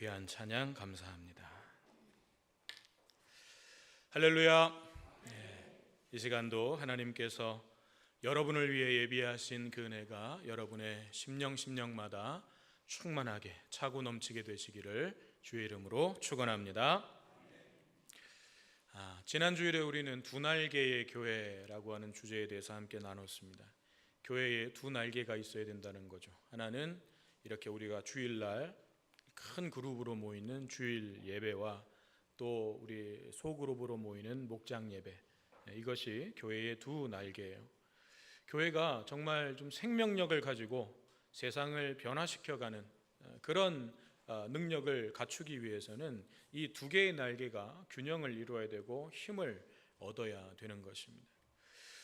귀한 찬양 감사합니다. 할렐루야. 이 시간도 하나님께서 여러분을 위해 예비하신 그 은혜가 여러분의 심령마다 충만하게 차고 넘치게 되시기를 주의 이름으로 축원합니다. 지난 주일에 우리는 두 날개의 교회라고 하는 주제에 대해서 함께 나눴습니다. 교회에 두 날개가 있어야 된다는 거죠. 하나는 이렇게 우리가 주일날 큰 그룹으로 모이는 주일 예배와 또 우리 소그룹으로 모이는 목장 예배, 이것이 교회의 두 날개예요. 교회가 정말 좀 생명력을 가지고 세상을 변화시켜가는 그런 능력을 갖추기 위해서는 이 두 개의 날개가 균형을 이루어야 되고 힘을 얻어야 되는 것입니다.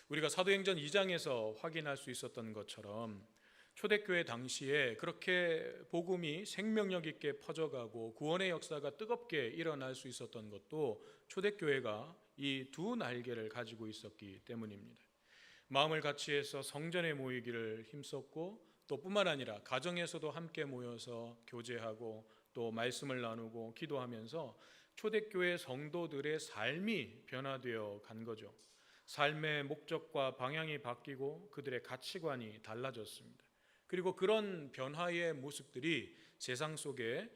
우리가 사도행전 2장에서 확인할 수 있었던 것처럼 초대교회 당시에 그렇게 복음이 생명력 있게 퍼져가고 구원의 역사가 뜨겁게 일어날 수 있었던 것도 초대교회가 이 두 날개를 가지고 있었기 때문입니다. 마음을 같이 해서 성전에 모이기를 힘썼고 또 뿐만 아니라 가정에서도 함께 모여서 교제하고 또 말씀을 나누고 기도하면서 초대교회 성도들의 삶이 변화되어 간 거죠. 삶의 목적과 방향이 바뀌고 그들의 가치관이 달라졌습니다. 그리고 그런 변화의 모습들이 세상 속에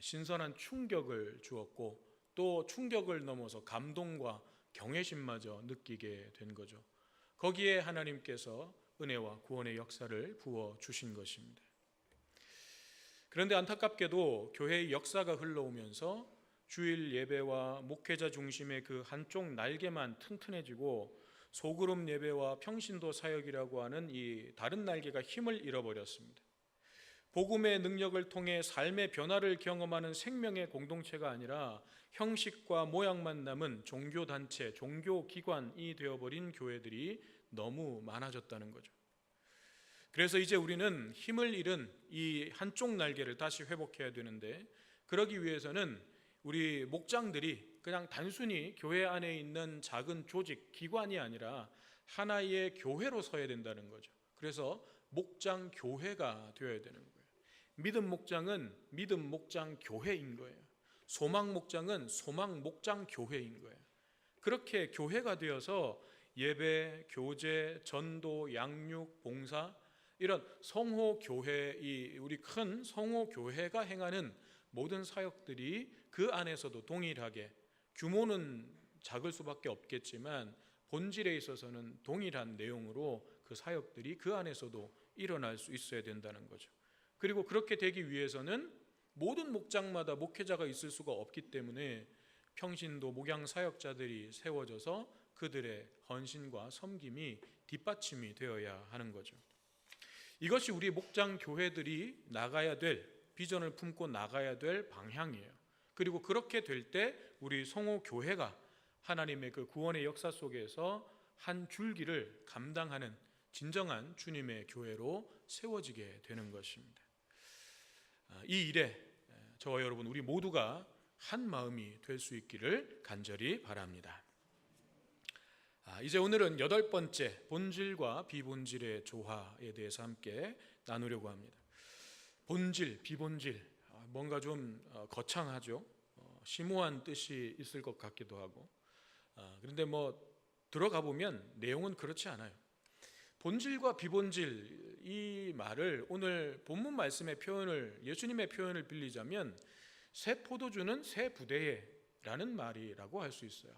신선한 충격을 주었고 또 충격을 넘어서 감동과 경외심마저 느끼게 된 거죠. 거기에 하나님께서 은혜와 구원의 역사를 부어주신 것입니다. 그런데 안타깝게도 교회의 역사가 흘러오면서 주일 예배와 목회자 중심의 그 한쪽 날개만 튼튼해지고 소그룹 예배와 평신도 사역이라고 하는 이 다른 날개가 힘을 잃어버렸습니다. 복음의 능력을 통해 삶의 변화를 경험하는 생명의 공동체가 아니라 형식과 모양만 남은 종교단체, 종교기관이 되어버린 교회들이 너무 많아졌다는 거죠. 그래서 이제 우리는 힘을 잃은 이 한쪽 날개를 다시 회복해야 되는데, 그러기 위해서는 우리 목장들이 그냥 단순히 교회 안에 있는 작은 조직, 기관이 아니라 하나의 교회로 서야 된다는 거죠. 그래서 목장 교회가 되어야 되는 거예요. 믿음 목장은 믿음 목장 교회인 거예요. 소망 목장은 소망 목장 교회인 거예요. 그렇게 교회가 되어서 예배, 교제, 전도, 양육, 봉사, 이런 성호 교회, 우리 큰 성호 교회가 행하는 모든 사역들이 그 안에서도 동일하게, 규모는 작을 수밖에 없겠지만 본질에 있어서는 동일한 내용으로 그 사역들이 그 안에서도 일어날 수 있어야 된다는 거죠. 그리고 그렇게 되기 위해서는 모든 목장마다 목회자가 있을 수가 없기 때문에 평신도 목양 사역자들이 세워져서 그들의 헌신과 섬김이 뒷받침이 되어야 하는 거죠. 이것이 우리 목장 교회들이 나가야 될, 비전을 품고 나가야 될 방향이에요. 그리고 그렇게 될 때 우리 성호 교회가 하나님의 그 구원의 역사 속에서 한 줄기를 감당하는 진정한 주님의 교회로 세워지게 되는 것입니다. 이 일에 저와 여러분 우리 모두가 한 마음이 될 수 있기를 간절히 바랍니다. 이제 오늘은 8번째 본질과 비본질의 조화에 대해서 함께 나누려고 합니다. 본질, 비본질, 뭔가 좀 거창하죠. 심오한 뜻이 있을 것 같기도 하고, 그런데 들어가 보면 내용은 그렇지 않아요. 본질과 비본질, 이 말을 오늘 본문 말씀의 표현을, 예수님의 표현을 빌리자면 새 포도주는 새 부대에 라는 말이라고 할 수 있어요.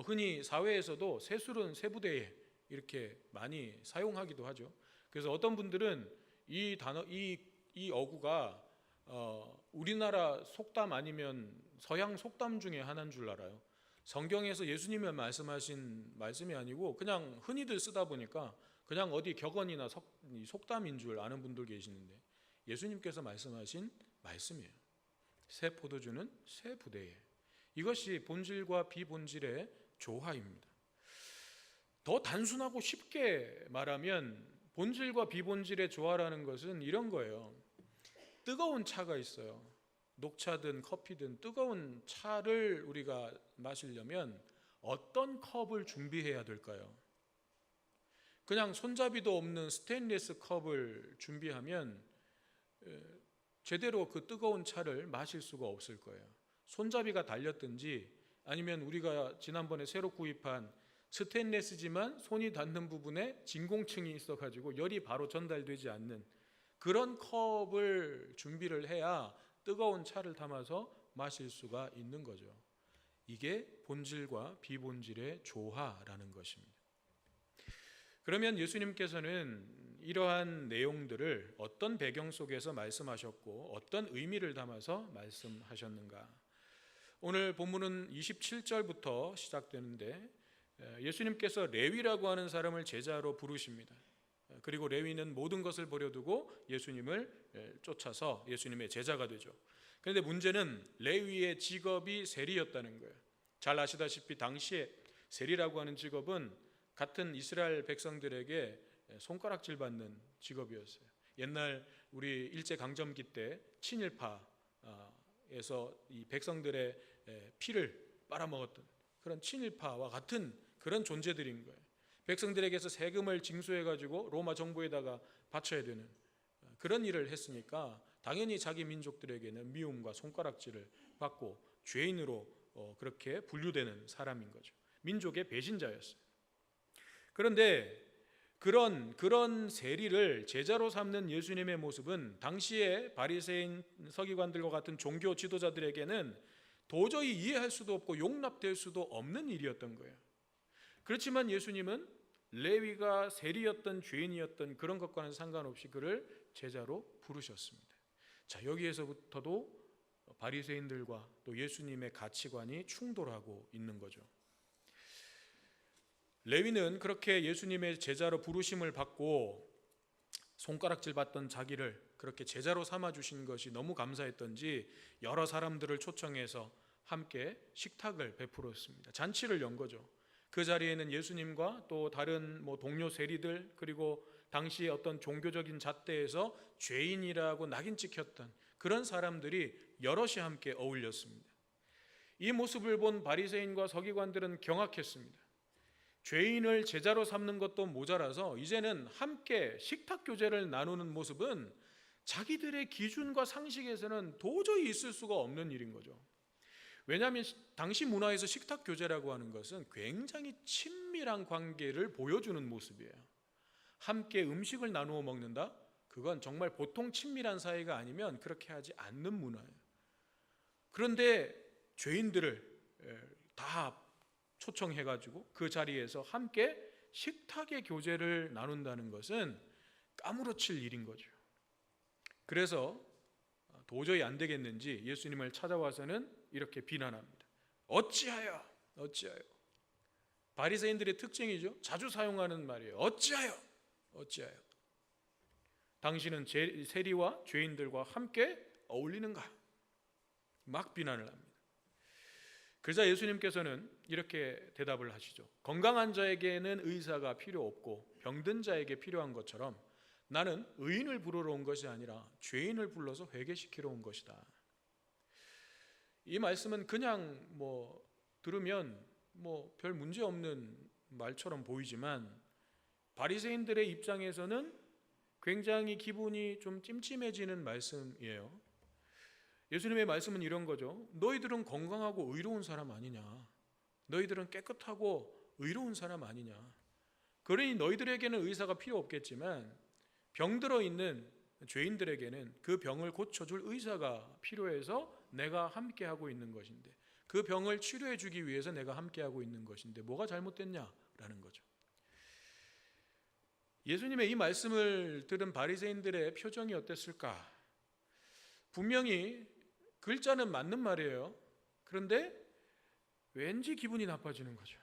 흔히 사회에서도 새 술은 새 부대에 이렇게 많이 사용하기도 하죠. 그래서 어떤 분들은 이 단어, 이 어구가 우리나라 속담 아니면 서양 속담 중에 하나인 줄 알아요. 성경에서 예수님이 말씀하신 말씀이 아니고 그냥 흔히들 쓰다 보니까 그냥 어디 격언이나 속담인 줄 아는 분들 계시는데 예수님께서 말씀하신 말씀이에요. 새 포도주는 새 부대에. 이것이 본질과 비본질의 조화입니다. 더 단순하고 쉽게 말하면 본질과 비본질의 조화라는 것은 이런 거예요. 뜨거운 차가 있어요. 녹차든 커피든 뜨거운 차를 우리가 마시려면 어떤 컵을 준비해야 될까요? 그냥 손잡이도 없는 스테인리스 컵을 준비하면 제대로 그 뜨거운 차를 마실 수가 없을 거예요. 손잡이가 달렸든지 아니면 우리가 지난번에 새로 구입한 스테인레스지만 손이 닿는 부분에 진공층이 있어가지고 열이 바로 전달되지 않는 그런 컵을 준비를 해야 뜨거운 차를 담아서 마실 수가 있는 거죠. 이게 본질과 비본질의 조화라는 것입니다. 그러면 예수님께서는 이러한 내용들을 어떤 배경 속에서 말씀하셨고 어떤 의미를 담아서 말씀하셨는가? 오늘 본문은 27절부터 시작되는데 예수님께서 레위라고 하는 사람을 제자로 부르십니다. 그리고 레위는 모든 것을 버려두고 예수님을 쫓아서 예수님의 제자가 되죠. 그런데 문제는 레위의 직업이 세리였다는 거예요. 잘 아시다시피 당시에 세리라고 하는 직업은 같은 이스라엘 백성들에게 손가락질 받는 직업이었어요. 옛날 우리 일제강점기 때 친일파에서 이 백성들의 피를 빨아먹었던 그런 친일파와 같은 그런 존재들인 거예요. 백성들에게서 세금을 징수해가지고 로마 정부에다가 바쳐야 되는 그런 일을 했으니까 당연히 자기 민족들에게는 미움과 손가락질을 받고 죄인으로 그렇게 분류되는 사람인 거죠. 민족의 배신자였어요. 그런데 그런 세리를 제자로 삼는 예수님의 모습은 당시의 바리새인 서기관들과 같은 종교 지도자들에게는 도저히 이해할 수도 없고 용납될 수도 없는 일이었던 거예요. 그렇지만 예수님은 레위가 세리였던 죄인이었던 그런 것과는 상관없이 그를 제자로 부르셨습니다. 자, 여기에서부터도 바리새인들과 또 예수님의 가치관이 충돌하고 있는 거죠. 레위는 그렇게 예수님의 제자로 부르심을 받고 손가락질 받던 자기를 그렇게 제자로 삼아 주신 것이 너무 감사했던지 여러 사람들을 초청해서 함께 식탁을 베풀었습니다. 잔치를 연 거죠. 그 자리에는 예수님과 또 다른 동료 세리들 그리고 당시의 어떤 종교적인 잣대에서 죄인이라고 낙인 찍혔던 그런 사람들이 여럿이 함께 어울렸습니다. 이 모습을 본 바리새인과 서기관들은 경악했습니다. 죄인을 제자로 삼는 것도 모자라서 이제는 함께 식탁 교제를 나누는 모습은 자기들의 기준과 상식에서는 도저히 있을 수가 없는 일인 거죠. 왜냐하면 당시 문화에서 식탁 교제라고 하는 것은 굉장히 친밀한 관계를 보여주는 모습이에요. 함께 음식을 나누어 먹는다? 그건 정말 보통 친밀한 사이가 아니면 그렇게 하지 않는 문화예요. 그런데 죄인들을 다 초청해가지고 그 자리에서 함께 식탁의 교제를 나눈다는 것은 까무러칠 일인 거죠. 그래서 도저히 안 되겠는지 예수님을 찾아와서는 이렇게 비난합니다. 어찌하여 바리새인들의 특징이죠. 자주 사용하는 말이에요. 어찌하여 당신은 세리와 죄인들과 함께 어울리는가? 막 비난을 합니다. 그러자 예수님께서는 이렇게 대답을 하시죠. 건강한 자에게는 의사가 필요 없고 병든 자에게 필요한 것처럼 나는 의인을 부르러 온 것이 아니라 죄인을 불러서 회개시키러 온 것이다. 이 말씀은 그냥 들으면 별 문제 없는 말처럼 보이지만 바리새인들의 입장에서는 굉장히 기분이 좀 찜찜해지는 말씀이에요. 예수님의 말씀은 이런 거죠. 너희들은 건강하고 의로운 사람 아니냐? 너희들은 깨끗하고 의로운 사람 아니냐? 그러니 너희들에게는 의사가 필요 없겠지만 병들어 있는 죄인들에게는 그 병을 고쳐줄 의사가 필요해서 내가 함께하고 있는 것인데 그 병을 치료해 주기 위해서 내가 함께하고 있는 것인데 뭐가 잘못됐냐라는 거죠. 예수님의 이 말씀을 들은 바리새인들의 표정이 어땠을까? 분명히 글자는 맞는 말이에요. 그런데 왠지 기분이 나빠지는 거죠.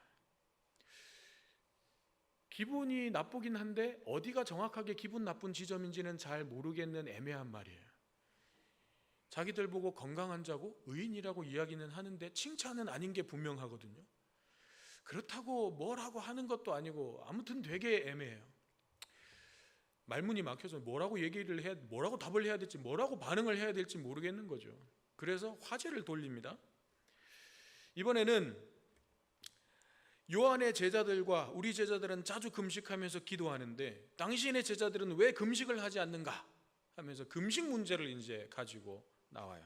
기분이 나쁘긴 한데 어디가 정확하게 기분 나쁜 지점인지는 잘 모르겠는 애매한 말이에요. 자기들 보고 건강한 자고 의인이라고 이야기는 하는데 칭찬은 아닌 게 분명하거든요. 그렇다고 뭐라고 하는 것도 아니고 아무튼 되게 애매해요. 말문이 막혀서 뭐라고 답을 해야 될지 뭐라고 반응을 해야 될지 모르겠는 거죠. 그래서 화제를 돌립니다. 이번에는 요한의 제자들과 우리 제자들은 자주 금식하면서 기도하는데 당신의 제자들은 왜 금식을 하지 않는가 하면서 금식 문제를 이제 가지고 나와요.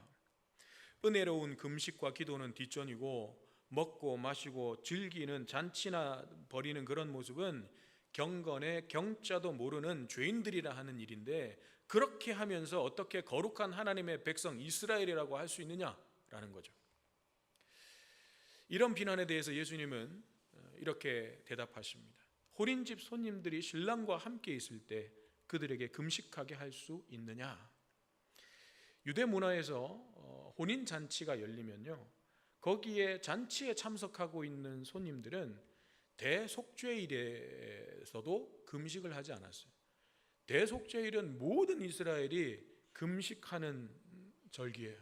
은혜로운 금식과 기도는 뒷전이고 먹고 마시고 즐기는 잔치나 벌이는 그런 모습은 경건의 경자도 모르는 죄인들이라 하는 일인데, 그렇게 하면서 어떻게 거룩한 하나님의 백성 이스라엘이라고 할 수 있느냐라는 거죠. 이런 비난에 대해서 예수님은 이렇게 대답하십니다. 혼인집 손님들이 신랑과 함께 있을 때 그들에게 금식하게 할 수 있느냐? 유대 문화에서 혼인 잔치가 열리면요, 거기에 잔치에 참석하고 있는 손님들은 대속죄일에서도 금식을 하지 않았어요. 대속죄일은 모든 이스라엘이 금식하는 절기예요.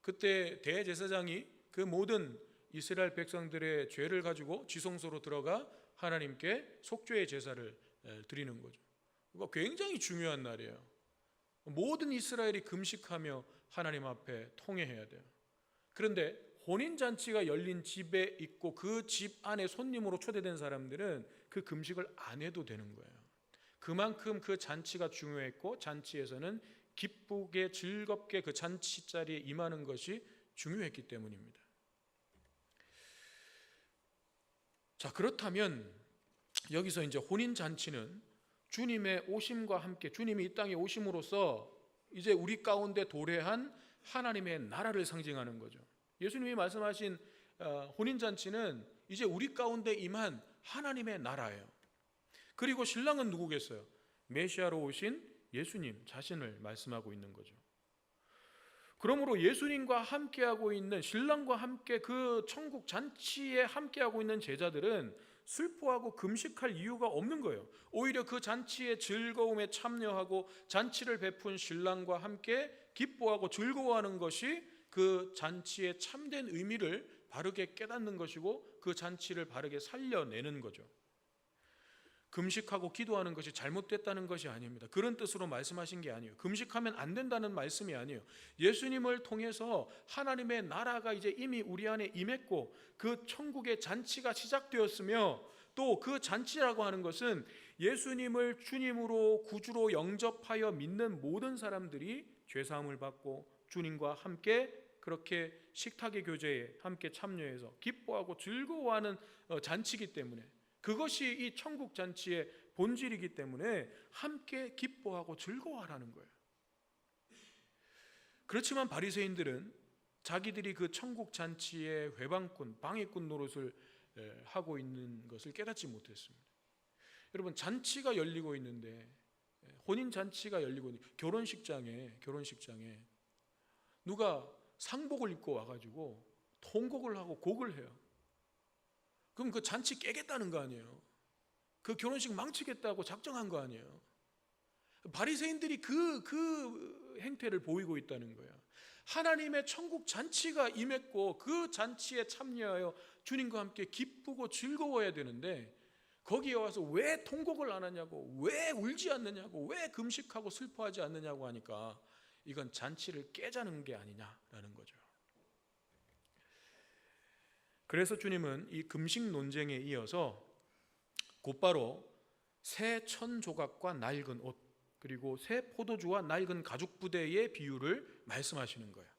그때 대제사장이 그 모든 이스라엘 백성들의 죄를 가지고 지성소로 들어가 하나님께 속죄의 제사를 드리는 거죠. 그러니까 굉장히 중요한 날이에요. 모든 이스라엘이 금식하며 하나님 앞에 통회해야 돼요. 그런데 혼인잔치가 열린 집에 있고 그 집 안에 손님으로 초대된 사람들은 그 금식을 안 해도 되는 거예요. 그만큼 그 잔치가 중요했고, 잔치에서는 기쁘게 즐겁게 그 잔치 자리에 임하는 것이 중요했기 때문입니다. 자, 그렇다면 여기서 이제 혼인잔치는 주님의 오심과 함께, 주님이 이 땅에 오심으로써 이제 우리 가운데 도래한 하나님의 나라를 상징하는 거죠. 예수님이 말씀하신 혼인잔치는 이제 우리 가운데 임한 하나님의 나라예요. 그리고 신랑은 누구겠어요? 메시아로 오신 예수님 자신을 말씀하고 있는 거죠. 그러므로 예수님과 함께하고 있는, 신랑과 함께 그 천국 잔치에 함께하고 있는 제자들은 슬퍼하고 금식할 이유가 없는 거예요. 오히려 그 잔치의 즐거움에 참여하고 잔치를 베푼 신랑과 함께 기뻐하고 즐거워하는 것이 그 잔치의 참된 의미를 바르게 깨닫는 것이고, 그 잔치를 바르게 살려내는 거죠. 금식하고 기도하는 것이 잘못됐다는 것이 아닙니다. 그런 뜻으로 말씀하신 게 아니에요. 금식하면 안 된다는 말씀이 아니에요. 예수님을 통해서 하나님의 나라가 이제 이미 우리 안에 임했고, 그 천국의 잔치가 시작되었으며, 또 그 잔치라고 하는 것은 예수님을 주님으로 구주로 영접하여 믿는 모든 사람들이 죄사함을 받고 주님과 함께 그렇게 식탁의 교제에 함께 참여해서 기뻐하고 즐거워하는 잔치이기 때문에, 그것이 이 천국 잔치의 본질이기 때문에 함께 기뻐하고 즐거워하라는 거예요. 그렇지만 바리새인들은 자기들이 그 천국 잔치의 회방꾼, 방해꾼 노릇을 하고 있는 것을 깨닫지 못했습니다. 여러분, 잔치가 열리고 있는데, 혼인 잔치가 열리고 있는데, 결혼식장에 누가 상복을 입고 와가지고 통곡을 하고 곡을 해요. 그럼 그 잔치 깨겠다는 거 아니에요? 그 결혼식 망치겠다고 작정한 거 아니에요? 바리새인들이 그 행태를 보이고 있다는 거예요. 하나님의 천국 잔치가 임했고 그 잔치에 참여하여 주님과 함께 기쁘고 즐거워야 되는데, 거기에 와서 왜 통곡을 안 하냐고, 왜 울지 않느냐고, 왜 금식하고 슬퍼하지 않느냐고 하니까 이건 잔치를 깨자는 게 아니냐라는 거죠. 그래서 주님은 이 금식 논쟁에 이어서 곧바로 새 천 조각과 낡은 옷, 그리고 새 포도주와 낡은 가죽 부대의 비유를 말씀하시는 거예요.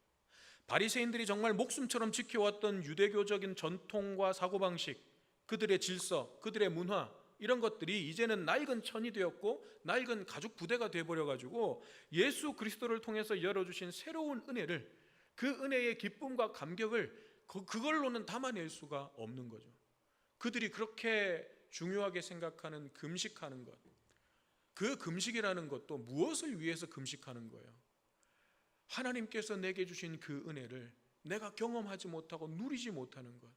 바리새인들이 정말 목숨처럼 지켜왔던 유대교적인 전통과 사고방식, 그들의 질서, 그들의 문화, 이런 것들이 이제는 낡은 천이 되었고 낡은 가죽 부대가 되어버려가지고 예수 그리스도를 통해서 열어주신 새로운 은혜를, 그 은혜의 기쁨과 감격을 그걸로는 담아낼 수가 없는 거죠. 그들이 그렇게 중요하게 생각하는 금식하는 것, 그 금식이라는 것도 무엇을 위해서 금식하는 거예요? 하나님께서 내게 주신 그 은혜를 내가 경험하지 못하고 누리지 못하는 것,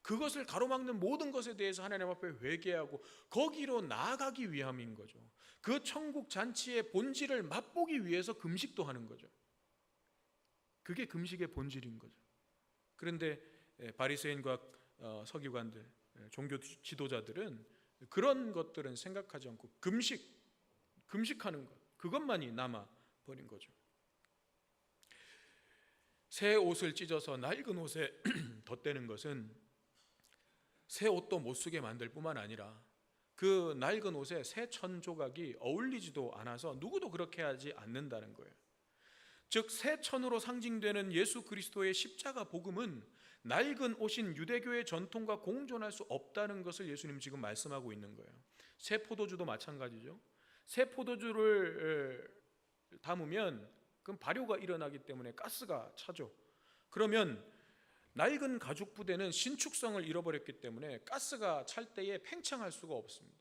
그것을 가로막는 모든 것에 대해서 하나님 앞에 회개하고 거기로 나아가기 위함인 거죠. 그 천국 잔치의 본질을 맛보기 위해서 금식도 하는 거죠. 그게 금식의 본질인 거죠. 그런데 바리새인과 서기관들, 종교 지도자들은 그런 것들은 생각하지 않고 금식하는 것, 그것만이 남아버린 거죠. 새 옷을 찢어서 낡은 옷에 덧대는 것은 새 옷도 못 쓰게 만들 뿐만 아니라 그 낡은 옷에 새 천 조각이 어울리지도 않아서 누구도 그렇게 하지 않는다는 거예요. 즉 새 천으로 상징되는 예수 그리스도의 십자가 복음은 낡은 옷인 유대교의 전통과 공존할 수 없다는 것을 예수님 지금 말씀하고 있는 거예요. 새 포도주도 마찬가지죠. 새 포도주를 담으면 그럼 발효가 일어나기 때문에 가스가 차죠. 그러면 낡은 가죽 부대는 신축성을 잃어버렸기 때문에 가스가 찰 때에 팽창할 수가 없습니다.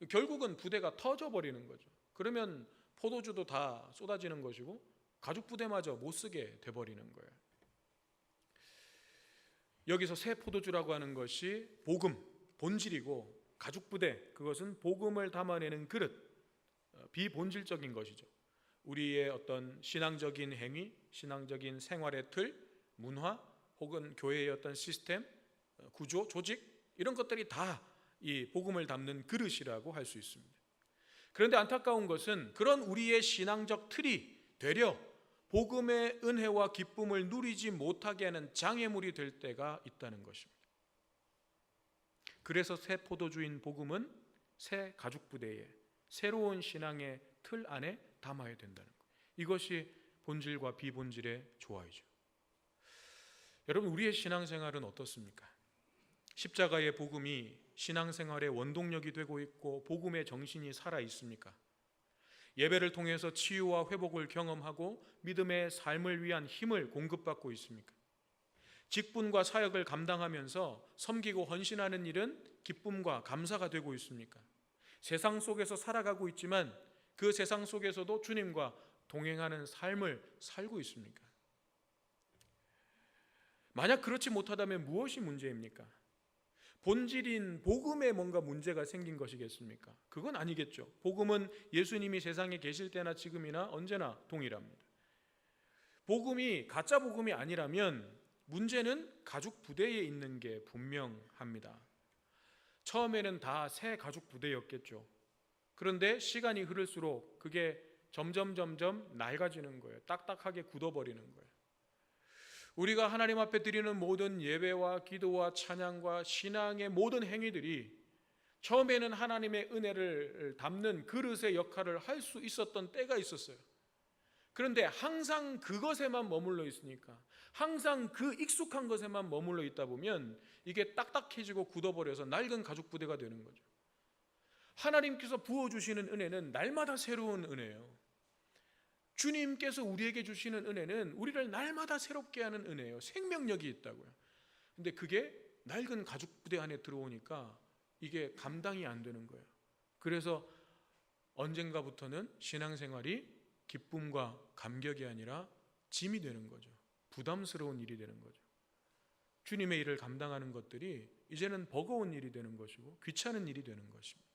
결국은 부대가 터져버리는 거죠. 그러면 포도주도 다 쏟아지는 것이고 가죽 부대마저 못 쓰게 돼버리는 거예요. 여기서 새 포도주라고 하는 것이 복음, 본질이고 가죽 부대, 그것은 복음을 담아내는 그릇, 비본질적인 것이죠. 우리의 어떤 신앙적인 행위, 신앙적인 생활의 틀, 문화, 혹은 교회의 어떤 시스템, 구조, 조직, 이런 것들이 다 이 복음을 담는 그릇이라고 할 수 있습니다. 그런데 안타까운 것은 그런 우리의 신앙적 틀이 되려 복음의 은혜와 기쁨을 누리지 못하게 하는 장애물이 될 때가 있다는 것입니다. 그래서 새 포도주인 복음은 새 가죽 부대에 새로운 신앙의 틀 안에 담아야 된다는 것. 이것이 본질과 비본질의 조화이죠. 여러분, 우리의 신앙생활은 어떻습니까? 십자가의 복음이 신앙생활의 원동력이 되고 있고 복음의 정신이 살아 있습니까? 예배를 통해서 치유와 회복을 경험하고 믿음의 삶을 위한 힘을 공급받고 있습니까? 직분과 사역을 감당하면서 섬기고 헌신하는 일은 기쁨과 감사가 되고 있습니까? 세상 속에서 살아가고 있지만 그 세상 속에서도 주님과 동행하는 삶을 살고 있습니까? 만약 그렇지 못하다면 무엇이 문제입니까? 본질인 복음에 뭔가 문제가 생긴 것이겠습니까? 그건 아니겠죠. 복음은 예수님이 세상에 계실 때나 지금이나 언제나 동일합니다. 복음이 가짜 복음이 아니라면 문제는 가죽 부대에 있는 게 분명합니다. 처음에는 다 새 가죽 부대였겠죠. 그런데 시간이 흐를수록 그게 점점 낡아지는 거예요. 딱딱하게 굳어버리는 거예요. 우리가 하나님 앞에 드리는 모든 예배와 기도와 찬양과 신앙의 모든 행위들이 처음에는 하나님의 은혜를 담는 그릇의 역할을 할 수 있었던 때가 있었어요. 그런데 항상 그것에만 머물러 있으니까, 항상 그 익숙한 것에만 머물러 있다 보면 이게 딱딱해지고 굳어버려서 낡은 가죽 부대가 되는 거죠. 하나님께서 부어주시는 은혜는 날마다 새로운 은혜예요. 주님께서 우리에게 주시는 은혜는 우리를 날마다 새롭게 하는 은혜예요. 생명력이 있다고요. 근데 그게 낡은 가죽 부대 안에 들어오니까 이게 감당이 안 되는 거예요. 그래서 언젠가부터는 신앙생활이 기쁨과 감격이 아니라 짐이 되는 거죠. 부담스러운 일이 되는 거죠. 주님의 일을 감당하는 것들이 이제는 버거운 일이 되는 것이고 귀찮은 일이 되는 것입니다.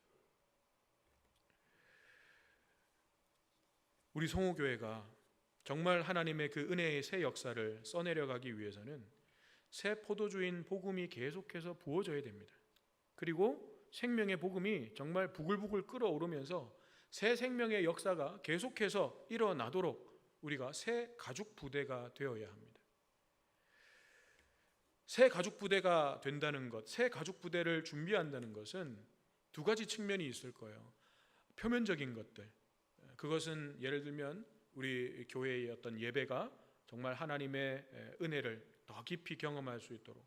우리 성호교회가 정말 하나님의 그 은혜의 새 역사를 써내려가기 위해서는 새 포도주인 복음이 계속해서 부어져야 됩니다. 그리고 생명의 복음이 정말 부글부글 끓어오르면서 새 생명의 역사가 계속해서 일어나도록 우리가 새 가죽 부대가 되어야 합니다. 새 가죽 부대가 된다는 것, 새 가죽 부대를 준비한다는 것은 두 가지 측면이 있을 거예요. 표면적인 것들, 그것은 예를 들면 우리 교회의 어떤 예배가 정말 하나님의 은혜를 더 깊이 경험할 수 있도록,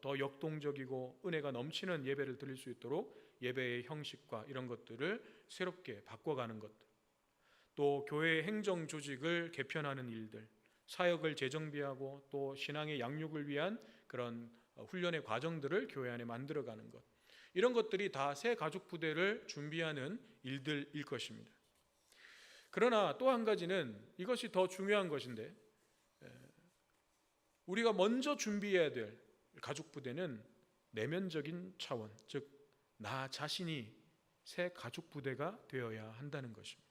더 역동적이고 은혜가 넘치는 예배를 드릴 수 있도록 예배의 형식과 이런 것들을 새롭게 바꿔가는 것들, 또 교회의 행정 조직을 개편하는 일들, 사역을 재정비하고 또 신앙의 양육을 위한 그런 훈련의 과정들을 교회 안에 만들어가는 것, 이런 것들이 다 새 가죽 부대를 준비하는 일들일 것입니다. 그러나 또 한 가지는 이것이 더 중요한 것인데, 우리가 먼저 준비해야 될 가죽 부대는 내면적인 차원, 즉 나 자신이 새 가죽 부대가 되어야 한다는 것입니다.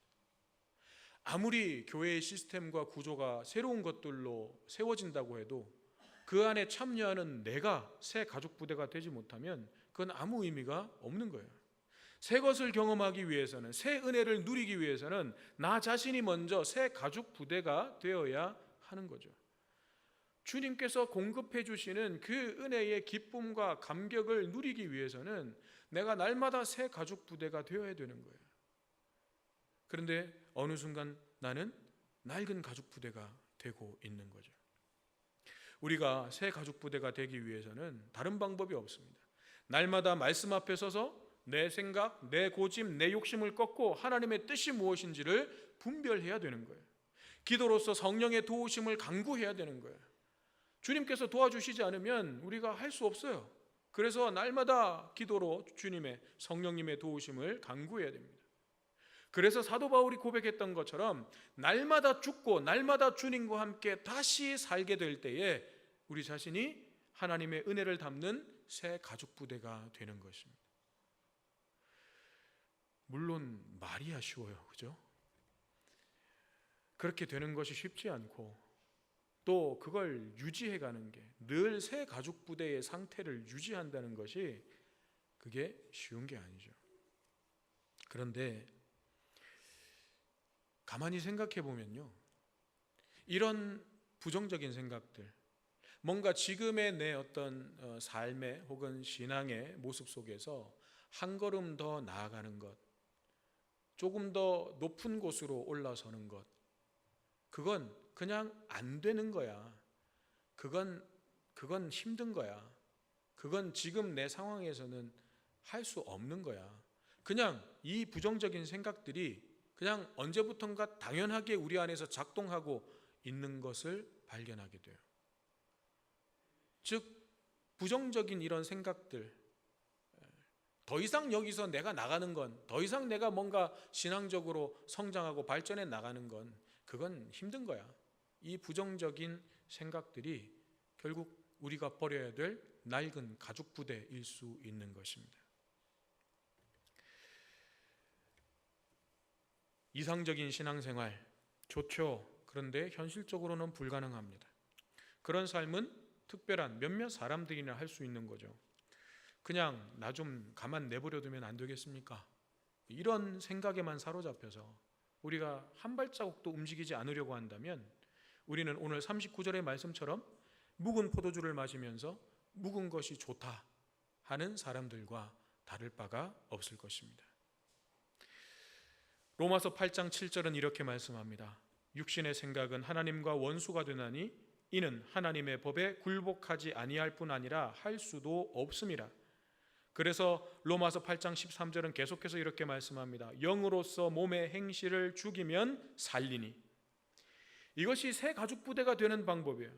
아무리 교회의 시스템과 구조가 새로운 것들로 세워진다고 해도 그 안에 참여하는 내가 새 가죽 부대가 되지 못하면 그건 아무 의미가 없는 거예요. 새 것을 경험하기 위해서는, 새 은혜를 누리기 위해서는 나 자신이 먼저 새 가죽 부대가 되어야 하는 거죠. 주님께서 공급해 주시는 그 은혜의 기쁨과 감격을 누리기 위해서는 내가 날마다 새 가죽 부대가 되어야 되는 거예요. 그런데 어느 순간 나는 낡은 가죽 부대가 되고 있는 거죠. 우리가 새 가죽 부대가 되기 위해서는 다른 방법이 없습니다. 날마다 말씀 앞에 서서 내 생각, 내 고집, 내 욕심을 꺾고 하나님의 뜻이 무엇인지를 분별해야 되는 거예요. 기도로서 성령의 도우심을 간구해야 되는 거예요. 주님께서 도와주시지 않으면 우리가 할 수 없어요. 그래서 날마다 기도로 주님의 성령님의 도우심을 간구해야 됩니다. 그래서 사도 바울이 고백했던 것처럼 날마다 죽고 날마다 주님과 함께 다시 살게 될 때에 우리 자신이 하나님의 은혜를 담는 새 가죽 부대가 되는 것입니다. 물론 말이 아쉬워요, 그죠? 그렇게 되는 것이 쉽지 않고 또 그걸 유지해가는 게 늘 새 가죽 부대의 상태를 유지한다는 것이 그게 쉬운 게 아니죠. 그런데 가만히 생각해 보면요, 이런 부정적인 생각들, 뭔가 지금의 내 어떤 삶의 혹은 신앙의 모습 속에서 한 걸음 더 나아가는 것, 조금 더 높은 곳으로 올라서는 것, 그건 그냥 안 되는 거야. 그건 힘든 거야. 그건 지금 내 상황에서는 할 수 없는 거야. 그냥 이 부정적인 생각들이 그냥 언제부턴가 당연하게 우리 안에서 작동하고 있는 것을 발견하게 돼요. 즉 부정적인 이런 생각들, 더 이상 여기서 내가 나가는 건, 더 이상 내가 뭔가 신앙적으로 성장하고 발전해 나가는 건 그건 힘든 거야. 이 부정적인 생각들이 결국 우리가 버려야 될 낡은 가죽 부대일 수 있는 것입니다. 이상적인 신앙생활 좋죠. 그런데 현실적으로는 불가능합니다. 그런 삶은 특별한 몇몇 사람들이나 할 수 있는 거죠. 그냥 나 좀 가만 내버려 두면 안 되겠습니까? 이런 생각에만 사로잡혀서 우리가 한 발자국도 움직이지 않으려고 한다면 우리는 오늘 39절의 말씀처럼 묵은 포도주를 마시면서 묵은 것이 좋다 하는 사람들과 다를 바가 없을 것입니다. 로마서 8장 7절은 이렇게 말씀합니다. 육신의 생각은 하나님과 원수가 되나니 이는 하나님의 법에 굴복하지 아니할 뿐 아니라 할 수도 없음이라. 그래서 로마서 8장 13절은 계속해서 이렇게 말씀합니다. 영으로서 몸의 행실을 죽이면 살리니. 이것이 새 가죽 부대가 되는 방법이에요.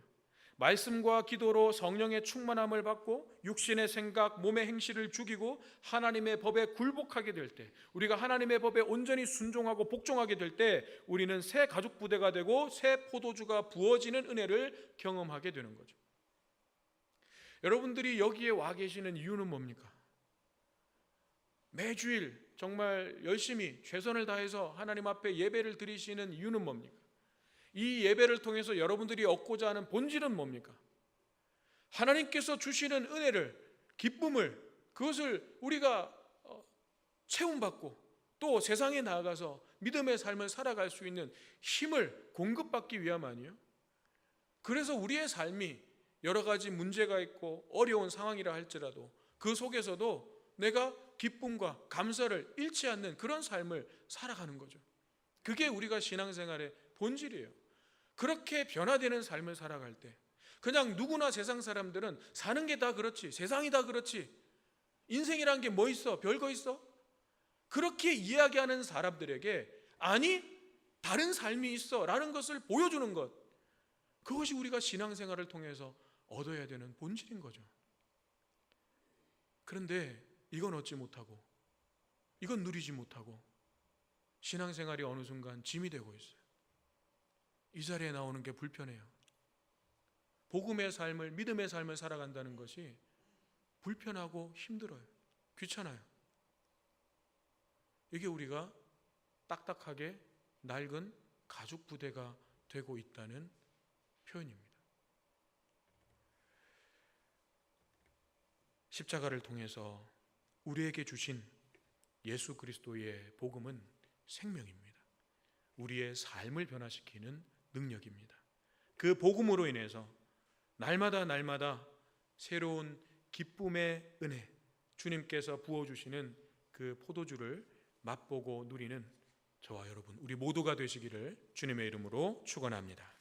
말씀과 기도로 성령의 충만함을 받고 육신의 생각, 몸의 행실을 죽이고 하나님의 법에 굴복하게 될 때, 우리가 하나님의 법에 온전히 순종하고 복종하게 될 때 우리는 새 가죽 부대가 되고 새 포도주가 부어지는 은혜를 경험하게 되는 거죠. 여러분들이 여기에 와 계시는 이유는 뭡니까? 매주일 정말 열심히 최선을 다해서 하나님 앞에 예배를 드리시는 이유는 뭡니까? 이 예배를 통해서 여러분들이 얻고자 하는 본질은 뭡니까? 하나님께서 주시는 은혜를, 기쁨을, 그것을 우리가 체험받고 또 세상에 나아가서 믿음의 삶을 살아갈 수 있는 힘을 공급받기 위함 아니에요? 그래서 우리의 삶이 여러 가지 문제가 있고 어려운 상황이라 할지라도 그 속에서도 내가 기쁨과 감사를 잃지 않는 그런 삶을 살아가는 거죠. 그게 우리가 신앙생활의 본질이에요. 그렇게 변화되는 삶을 살아갈 때 그냥 누구나 세상 사람들은 사는 게 다 그렇지, 세상이 다 그렇지, 인생이란 게 뭐 있어, 별거 있어? 그렇게 이야기하는 사람들에게 아니 다른 삶이 있어 라는 것을 보여주는 것, 그것이 우리가 신앙생활을 통해서 얻어야 되는 본질인 거죠. 그런데 이건 얻지 못하고 이건 누리지 못하고 신앙생활이 어느 순간 짐이 되고 있어요. 이 자리에 나오는 게 불편해요. 복음의 삶을, 믿음의 삶을 살아간다는 것이 불편하고 힘들어요. 귀찮아요. 이게 우리가 딱딱하게 낡은 가죽 부대가 되고 있다는 표현입니다. 십자가를 통해서 우리에게 주신 예수 그리스도의 복음은 생명입니다. 우리의 삶을 변화시키는 능력입니다. 그 복음으로 인해서 날마다 날마다 새로운 기쁨의 은혜, 주님께서 부어주시는 그 포도주를 맛보고 누리는 저와 여러분, 우리 모두가 되시기를 주님의 이름으로 축원합니다.